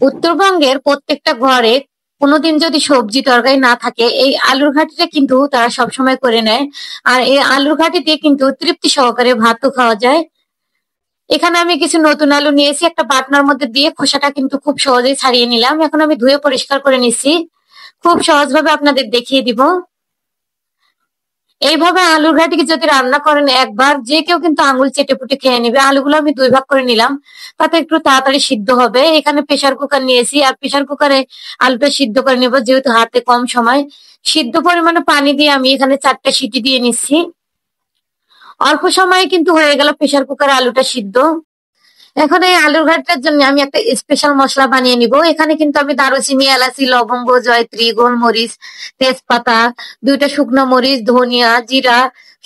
উত্তরবঙ্গের প্রত্যেকটা ঘরে কোনোদিন যদি সবজি তরকারি না থাকে, এই আলুর ঘাটিটা কিন্তু তারা সবসময় করে নেয়। আর এই আলুর ঘাটি দিয়ে কিন্তু তৃপ্তি সহকারে ভাতও খাওয়া যায়। এখানে আমি কিছু নতুন আলু নিয়েছি, একটা বাটনার মধ্যে দিয়ে খোসাটা কিন্তু খুব সহজেই ছাড়িয়ে নিলাম। এখন আমি ধুয়ে পরিষ্কার করে নিচ্ছি, খুব সহজভাবে আপনাদের দেখিয়ে দিব। এইভাবে আলুর ঘাটিকে যদি রান্না করেন একবার, যে কেউ কিন্তু আঙুল চেটে পুটে খেয়ে নেবে। আলুগুলো আমি দুই ভাগ করে নিলাম, তাতে একটু তাড়াতাড়ি সিদ্ধ হবে। এখানে প্রেসার কুকার নিয়েছি, আর প্রেসার কুকারে আলুটা সিদ্ধ করে নেবো, যেহেতু হাতে কম সময়। সিদ্ধ পরিমাণে পানি দিয়ে আমি এখানে 4টা সিটি দিয়ে নিচ্ছি। অল্প সময়ে কিন্তু হয়ে গেল প্রেসার কুকারে আলুটা সিদ্ধ। এখন এই আলুর ঘাটটার জন্য আমি একটা স্পেশাল মশলা বানিয়ে নিব। এখানে কিন্তু আমি দারুচিনি, এলাচি, লবঙ্গ, জয়ত্রী, গোলমরিচ, তেজপাতা, 2টা শুকনো মরিচ, ধনিয়া, জিরা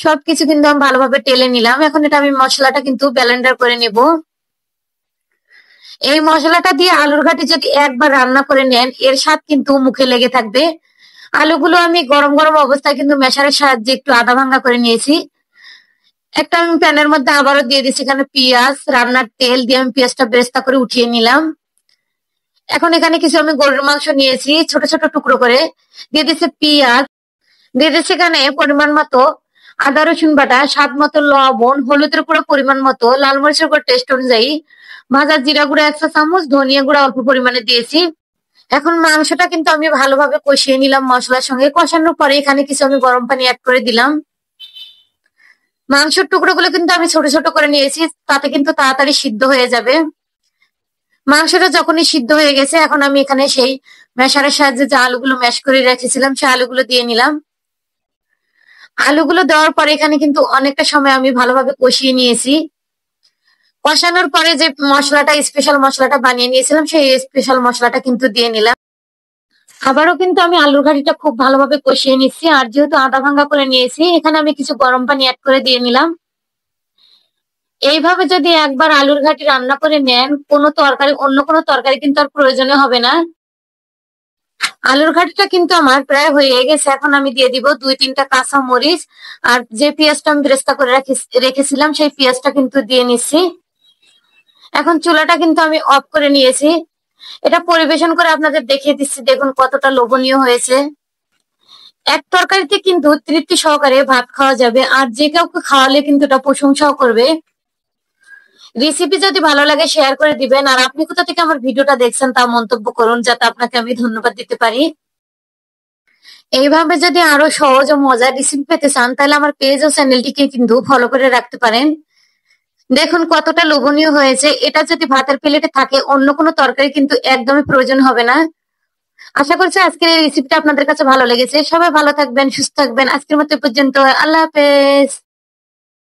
সবকিছু কিন্তু আমি ভালোভাবে টেলে নিলাম। এখন এটা আমি মশলাটা কিন্তু ব্লেন্ডার করে নেব। এই মশলাটা দিয়ে আলুর ঘাটি যদি একবার রান্না করে নেন, এর স্বাদ কিন্তু মুখে লেগে থাকবে। আলুগুলো আমি গরম গরম অবস্থায় কিন্তু ম্যাশারের সাহায্যে একটু আধা ভাঙ্গা করে নিয়েছি। একটা আমি প্যানের মধ্যে আবারও দিয়ে দিচ্ছি এখানে পেঁয়াজ, রান্নার তেল দিয়ে আমি পেঁয়াজটা বেরেস্তা করে উঠিয়ে নিলাম। এখন এখানে কিছু আমি গরুর মাংস নিয়েছি, ছোট ছোট টুকরো করে দিয়ে দিচ্ছে পেঁয়াজ, দিয়ে দিচ্ছে এখানে পরিমাণ মতো আদা রসুন বাটা, স্বাদ মতো লবণ, হলুদের গুঁড়ো পরিমাণ মতো, লাল মরিচের গুঁড়ো টেস্ট অনুযায়ী, ভাজা জিরা গুঁড়া 1 চা চামচ, ধনিয়া গুঁড়া অল্প পরিমাণে দিয়েছি। এখন মাংসটা কিন্তু আমি ভালোভাবে কষিয়ে নিলাম মশলার সঙ্গে। কষানোর পরে এখানে কিছু আমি গরম পানি অ্যাড করে দিলাম। মাংসের টুকরোগুলো কিন্তু আমি ছোট ছোট করে নিয়েছি, তাতে কিন্তু তাড়াতাড়ি সিদ্ধ হয়ে যাবে। মাংসটা যখনই সিদ্ধ হয়ে গেছে, এখন আমি এখানে সেই ম্যাশারের সাহায্যে যে আলুগুলো ম্যাশ করে রেখেছিলাম, সেই আলুগুলো দিয়ে নিলাম। আলুগুলো দেওয়ার পরে এখানে কিন্তু অনেকটা সময় আমি ভালোভাবে কষিয়ে নিয়েছি। কষানোর পরে যে মশলাটা, স্পেশাল মশলাটা বানিয়ে নিয়েছিলাম, সেই স্পেশাল মশলাটা কিন্তু দিয়ে নিলাম। আবারও কিন্তু আমি আলুর ঘাটিটা খুব ভালোভাবে কষিয়ে নিচ্ছি। আর যেহেতু আধা ভাঙ্গা করে নিয়েছি, এখানে আমি কিছু গরম পানি অ্যাড করে দিয়ে নিলাম। এইভাবে যদি একবার আলুর ঘাটি রান্না করে নেন, কোনো তরকারি, অন্য কোনো তরকারি কিন্তু আর প্রয়োজনে হবে না। আলুর ঘাটিটা কিন্তু আমার প্রায় হয়ে গেছে। এখন আমি দিয়ে দিব 2-3টা কাঁচা মরিচ, আর যে পেঁয়াজটা আমি বেরেস্তা করে রেখেছিলাম, সেই পেঁয়াজটা কিন্তু দিয়ে নিচ্ছি। এখন চুলাটা কিন্তু আমি অফ করে নিয়েছি। এটা পরিবেশন করে আপনাদের দেখিয়ে দিচ্ছি, দেখুন কতটা লোভনীয় হয়েছে। এক তরকারিতে কিন্তু তৃপ্তি সহকারে ভাত খাওয়া যাবে, আর যে কাউকে খাওয়ালে কিন্তু এটা প্রশংসাও করবে। রেসিপি যদি ভালো লাগে শেয়ার করে দিবেন, আর আপনি কোথা থেকে আমার ভিডিওটা দেখছেন তা মন্তব্য করুন, যাতে আপনাকে আমি ধন্যবাদ দিতে পারি। এইভাবে যদি আরো সহজ ও মজার রেসিপি পেতে চান, তাহলে আমার পেজ ও চ্যানেলটিকে কিন্তু ফলো করে রাখতে পারেন। দেখুন কতটা লোভনীয় হয়েছে। এটা যদি ভাতের প্লেটে থাকে, অন্য কোনো তরকারি কিন্তু একদমই প্রয়োজন হবে না। আশা করছি আজকের এই রেসিপিটা আপনাদের কাছে ভালো লেগেছে। সবাই ভালো থাকবেন, সুস্থ থাকবেন। আজকের মতো এ পর্যন্ত। আল্লাহ হাফেজ।